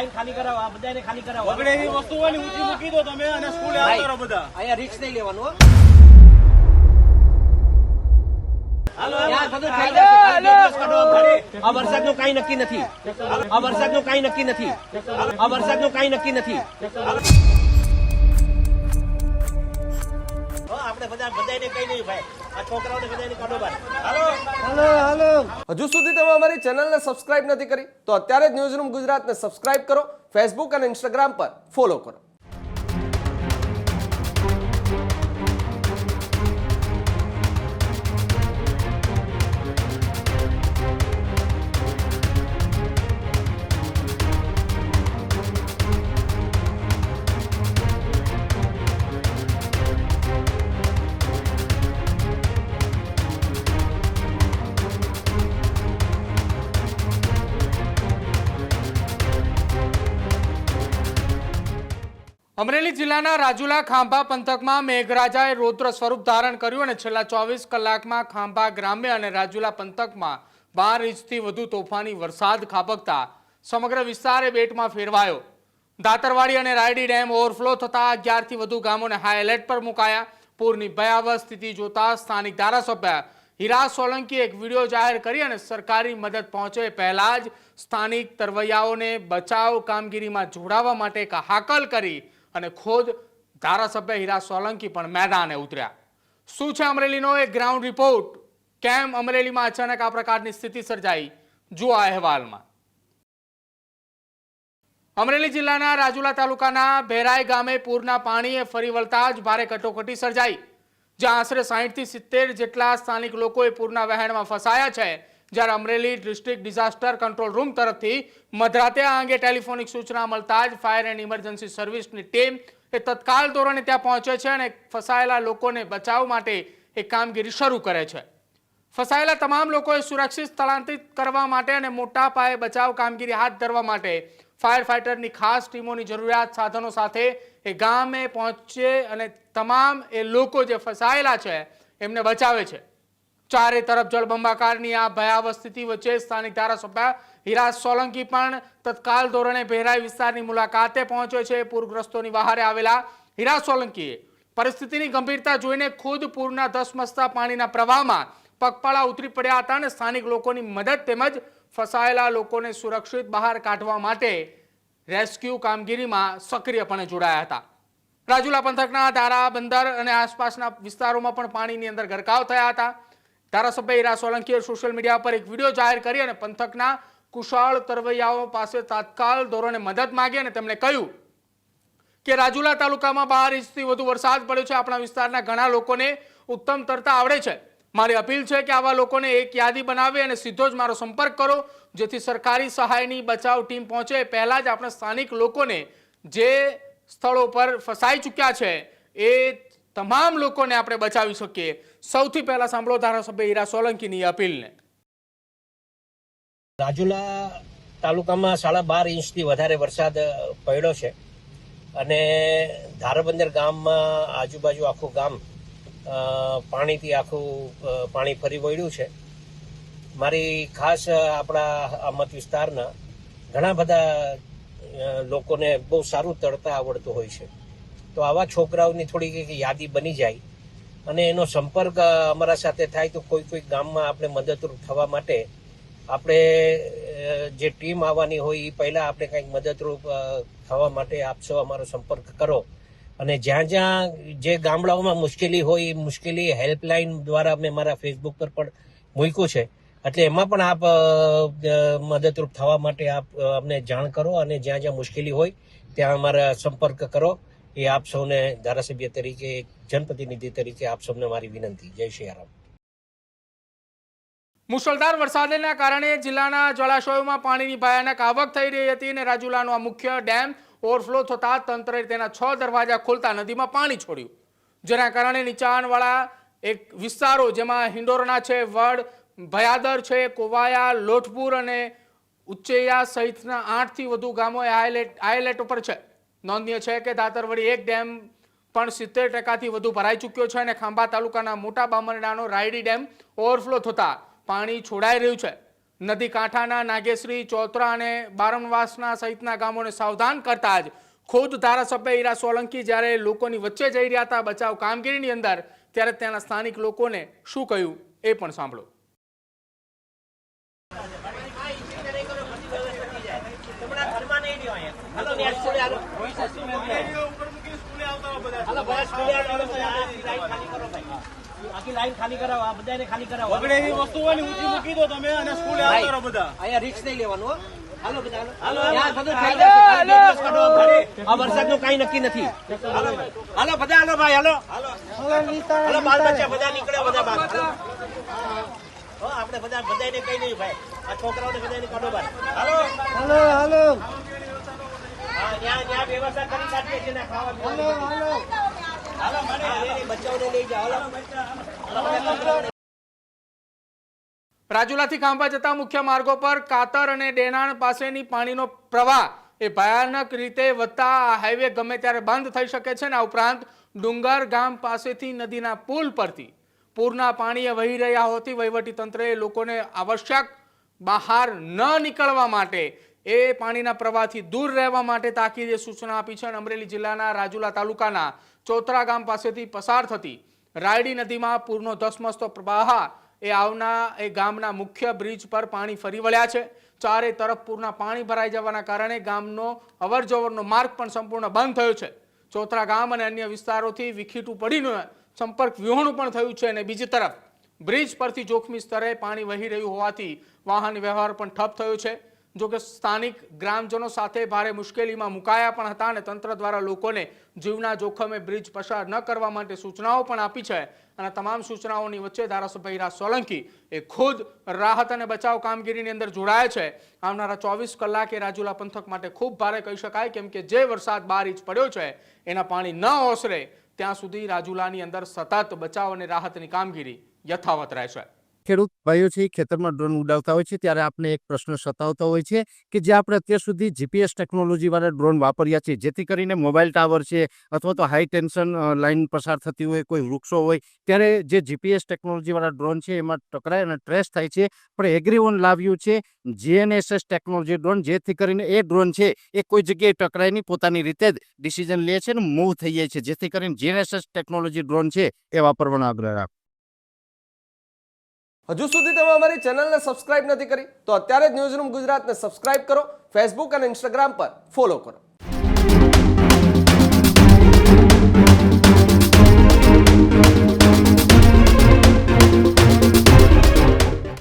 Line ખાલી કરાવો, આ બધાને ખાલી કરાવો. વગડે એવી વસ્તુ હોય ને ઊંચી મૂકી દો તમે અને સ્કૂલે આવતા રહો બધા. અહીંયા રિસ્ક નહીં લેવાનું હો. હાલો ત્યાં બધું થઈ જશે. ખાલી બેડ્રેસ કાઢો પડે. આ વરસાદનું કાંઈ નક્કી નથી. આ વરસાદનું કાંઈ નક્કી નથી. આ વરસાદનું કાંઈ નક્કી નથી. આપણે બધાને કઈ નહીં ભાઈ, આ છોકરાઓને બધાને કાઢો બહાર. હજુ સુધી તમે અમારી ચેનલને સબસ્ક્રાઇબ નથી કરી તો અત્યારે જ ન્યૂઝરૂમ ગુજરાતને સબસ્ક્રાઇબ કરો, ફેસબુક અને ઇન્સ્ટાગ્રામ પર ફોલો કરો. અમરેલી જિલ્લાના રાજુલા ખાંભા પંથકમાં મેઘરાજાએ રૌદ્ર સ્વરૂપ ધારણ કર્યું અને છેલ્લા 24 કલાકમાં ખાંભા ગ્રામ્ય અને રાજુલા પંથકમાં 12 ઇંચથી વધુ તોફાની વરસાદ ખાબકતા સમગ્ર વિસ્તાર બેટમાં ફેરવાયો. દાતરવાડી અને રાયડી ડેમ ઓવરફ્લો થતા 11 થી વધુ ગામોને હાઈ એલર્ટ પર મુકાયા. પૂરની ભયાવહ સ્થિતિ જોતા સ્થાનિક ધારાસભ્ય હીરા સોલંકીએ એક વિડીયો જાહેર કરી અને સરકારી મદદ પહોંચે પહેલા જ સ્થાનિક તરવૈયાઓને બચાવ કામગીરીમાં જોડાવા માટે એક હાકલ કરી અને ખુદ ધારાસભ્ય હીરા સોલંકી પણ મેદાને ઉતર્યા. શું છે અમરેલીનો એક ગ્રાઉન્ડ રિપોર્ટ? કેમ અમરેલીમાં અચાનક આ પ્રકારની સ્થિતિ સર્જાઈ? જુઓ આ અહેવાલમાં. અમરેલી જિલ્લાના રાજુલા તાલુકાના ભેરાઈ ગામે પૂરના પાણીએ ફરી વળતા જ ભારે કટોકટી સર્જાઈ, જ્યાં આશરે 60 થી 70 જેટલા સ્થાનિક લોકોએ પૂરના વહેણમાં ફસાયા છે. જ્યારે Amreli district disaster control room તરફથી મધરાતે આ અંગે ટેલિફોનિક સૂચના મળતા જ ફાયર એન્ડ ઇમરજન્સી સર્વિસની ટીમ તત્કાલ ધોરણે ત્યાં પહોંચે છે અને ફસાયેલા લોકોને બચાવ માટે એક કામગીરી શરૂ કરે છે. ફસાયેલા તમામ લોકોએ સુરક્ષિત સ્થળાંતરિત કરવા માટે અને મોટા પાયે બચાવ કામગીરી હાથ ધરવા માટે ફાયર ફાઇટરની ખાસ ટીમોની જરૂરિયાત સાધનો સાથે એ ગામે પહોંચે અને તમામ એ લોકો જે ફસાયેલા છે એમને બચાવે છે. ચારે તરફ જળબંબાકારની આ ભયાવહ સ્થિતિ વચ્ચે સ્થાનિક ધારાસભ્ય હીરા સોલંકી પણ તત્કાલ ધોરણે ભેરાઈ વિસ્તારની મુલાકાતે પહોંચ્યો છે. પૂરગ્રસ્તોની વહારે આવેલા હીરા સોલંકીએ પરિસ્થિતિની ગંભીરતા જોઈને ખુદ પૂરના ધસમસતા પાણીના પ્રવાહમાં પગપાળા ઉતરી પડ્યા હતા અને સ્થાનિક લોકોની મદદ તેમજ ફસાયેલા લોકોને સુરક્ષિત બહાર કાઢવા માટે રેસ્ક્યુ કામગીરીમાં સક્રિયપણે જોડાયા હતા. રાજુલા પંથકના ધારા, બંદર અને આસપાસના વિસ્તારોમાં પણ પાણીની અંદર ગરકાવ થયા હતા. ધારાસભ્ય હીરા સોલંકીએ સોશિયલ મીડિયા પર એક વિડીયો જાહેર કરી અને પંથકના કુશળ તરવૈયાઓ પાસે તાત્કાલ ધોરણે મદદ માંગી અને તેમણે કહ્યું કે રાજુલા તાલુકામાં 12 ઇંચથી વધુ વરસાદ પડ્યો છે. આપણા વિસ્તારના ઘણા લોકોને ઉત્તમ તરતા આવડે છે. મારી અપીલ છે કે આવા લોકોને એક યાદી બનાવી અને સીધો જ મારો સંપર્ક કરો, જેથી સરકારી સહાયની બચાવ ટીમ પહોંચે. પહેલા જ આપણે સ્થાનિક લોકોને જે સ્થળો પર ફસાઈ ચૂક્યા છે એ તમામ લોકોને આપણે બચાવી શકીએ. સૌથી પહેલા સાંભળો ધારાસભ્ય હીરા સોલંકીની અપીલને. રાજુલા તાલુકામાં 12.5 ઇંચથી વધારે વરસાદ પડ્યો છે અને ધારબંદર ગામમાં આજુબાજુ આખું ગામ પાણીથી પાણી ફરી વળ્યું છે. મારી ખાસ આપણા આ મત વિસ્તારના ઘણા બધા લોકોને બહુ સારું તરતા આવડતું હોય છે. તો આવા છોકરાઓની થોડી યાદી બની જાય અને એનો સંપર્ક અમારા સાથે થાય તો કોઈ ગામમાં આપણે મદદરૂપ થવા માટે આપણે જે ટીમ આવવાની હોય એ પહેલાં આપણે કંઈક મદદરૂપ થવા માટે આપ સૌ અમારો સંપર્ક કરો. અને જ્યાં જ્યાં જે ગામડાઓમાં મુશ્કેલી હોય એ મુશ્કેલી હેલ્પલાઇન દ્વારા મેં મારા ફેસબુક પર પણ મૂક્યું છે. એટલે એમાં પણ આપ મદદરૂપ થવા માટે આપ અમને જાણ કરો અને જ્યાં જ્યાં મુશ્કેલી હોય ત્યાં અમારા સંપર્ક કરો. એ આપ સૌને ધારાસભ્ય તરીકે, જનપ્રતિનિધિ તરીકે આપ સૌને મારી વિનંતી. જય શ્રી રામ. મુશળધાર વરસાદના કારણે જિલ્લાના જળાશયોમાં પાણીની ભયાનક આવક થઈ રહી હતી અને રાજુલાનો આ મુખ્ય ડેમ ઓવરફ્લો થતા તંત્રએ તેના 6 દરવાજા ખોલતા નદીમાં પાણી છોડ્યું, જેના કારણે નીચાણવાળા એક વિસ્તારો જેમાં હિંડોરણા છે, વડ, ભયાદર છે, કોવાયા, લોઠપુર અને ઉચ્ચૈયા સહિતના 8 થી વધુ ગામો હાઈ એલર્ટ ઉપર છે. નોંધનીય છે કે દાતરવાડી એક ડેમ પણ 70% વધુ ભરાઈ ચૂક્યો છે અને ખાંભા તાલુકાના મોટા બામરડાનો રાયડી ડેમ ઓવરફ્લો થતા પાણી છોડાઈ રહ્યું છે. નદી કાંઠાના નાગેશ્રી, ચોતરા અને બારમવાસના સહિતના ગામોને સાવધાન કરતા જ ખુદ ધારાસભ્ય હીરા સોલંકી જ્યારે લોકોની વચ્ચે જઈ રહ્યા હતા બચાવ કામગીરીની અંદર, ત્યારે ત્યાંના સ્થાનિક લોકોને શું કહ્યું એ પણ સાંભળો. આખી લાઈન ખાલી કરાવો, આ બધાને ખાલી કરાવો. બગડે એવી વસ્તુ હોય ને ઊંચી મૂકી દો તમે અને સ્કૂલે આવતા રહો બધા. અહીંયા રિસ્ક નહીં લેવાનું હો. હાલો બધા હાલો. ત્યાં બધું થઈ જશે. ખાલી બે દિવસ કાઢો ભાડે. આ વરસાદનું કાંઈ નક્કી નથી. હાલો બધા હાલો ભાઈ હાલો. હાલો બાલ બચ્ચા બધા નીકળે બધા બહાર. હો આપણે બધાને કઈ નહીં ભાઈ. આ છોકરાઓને બધાને કાઢો બહાર. હાલો. હા ત્યાં વ્યવસ્થા કરી કાઢીએ છીએ ને ખાવા પીવાનું. હાલો મને બચ્ચાઓને લઈ જાઓ. હાલો. રાજુલાથી ખાંભા જતા મુખ્ય માર્ગો પર કાતર અને ડેનાણ પાસેની પાણીનો પ્રવાહ એ ભયાનક રીતે વધતા આ હાઈવે ગમે ત્યારે બંધ થઈ શકે છે. આ ઉપરાંત ડુંગર ગામ પાસેથી નદીના પુલ પરથી પૂરના પાણીએ વહી રહ્યા હોવાથી વહીવટી તંત્રએ લોકોને આવશ્યક બહાર ન નીકળવા માટે એ પાણીના પ્રવાહથી દૂર રહેવા માટે તાકીદે સૂચના આપી છે. અમરેલી જિલ્લાના રાજુલા તાલુકાના ચોતરા ગામ પાસેથી પસાર થતી રાયડી નદીમાં પૂરનો ધસમસતો પ્રવાહ એ ગામના મુખ્ય બ્રિજ પર પાણી ફરી વળ્યા છે. ચારે તરફ પૂરના પાણી ભરાઈ જવાના કારણે ગામનો અવરજવરનો માર્ગ પણ સંપૂર્ણ બંધ થયો છે. ચોતરા ગામ અને અન્ય વિસ્તારોથી વિખીટું પડીને સંપર્ક વિહોણું પણ થયું છે અને બીજી તરફ બ્રિજ પરથી જોખમી સ્તરે પાણી વહી રહ્યું હોવાથી વાહન વ્યવહાર પણ ઠપ થયો છે. જોકે સ્થાનિક ગ્રામજનો સાથે ભારે મુશ્કેલીમાં મુકાયા પણ હતા અને તંત્ર દ્વારા લોકોને જીવના જોખમે બ્રિજ પસાર ન કરવા માટે સૂચનાઓ પણ આપી છે. અને તમામ સૂચનાઓની વચ્ચે ધારાસભ્ય હીરા સોલંકી એ ખુદ રાહત અને બચાવ કામગીરીની અંદર જોડાયા છે. આવનારા 24 કલાક એ રાજુલા પંથક માટે ખૂબ ભારે કહી શકાય, કેમ કે જે વરસાદ 12 ઇંચ પડ્યો છે એના પાણી ન ઓસરે ત્યાં સુધી રાજુલાની અંદર સતત બચાવ અને રાહતની કામગીરી યથાવત રહેશે. ખેડૂત ભાઈઓ છે ખેતરમાં ડ્રોન ઉડાવતા હોય છે ત્યારે આપણે એક પ્રશ્ન સતાવતો હોય છે કે જે આપણે અત્યાર સુધી જીપીએસ ટેકનોલોજીવાળા ડ્રોન વાપર્યા છે, જેથી કરીને મોબાઈલ ટાવર છે અથવા તો હાઈ ટેન્શન લાઇન પસાર થતી હોય, કોઈ વૃક્ષો હોય, ત્યારે જે જીપીએસ ટેકનોલોજીવાળા ડ્રોન છે એમાં ટકરાય અને ટ્રેસ થાય છે. પણ એગ્રીઓન લાવ્યું છે GNSS ટેકનોલોજી ડ્રોન, જેથી કરીને એ ડ્રોન છે એ કોઈ જગ્યાએ ટકરાય નહીં, પોતાની રીતે જ ડિસિઝન લે છે અને મૂવ થઈ જાય છે. જેથી કરીને GNSS ટેકનોલોજી ડ્રોન છે એ વાપરવાનો આગ્રહ રાખો. હજુ સુધી તમે અમારી ચેનલને સબસ્ક્રાઇબ નથી કરી તો અત્યારે જ ન્યૂઝરૂમ ગુજરાતને સબસ્ક્રાઇબ કરો, ફેસબુક અને ઇન્સ્ટાગ્રામ પર ફોલો કરો.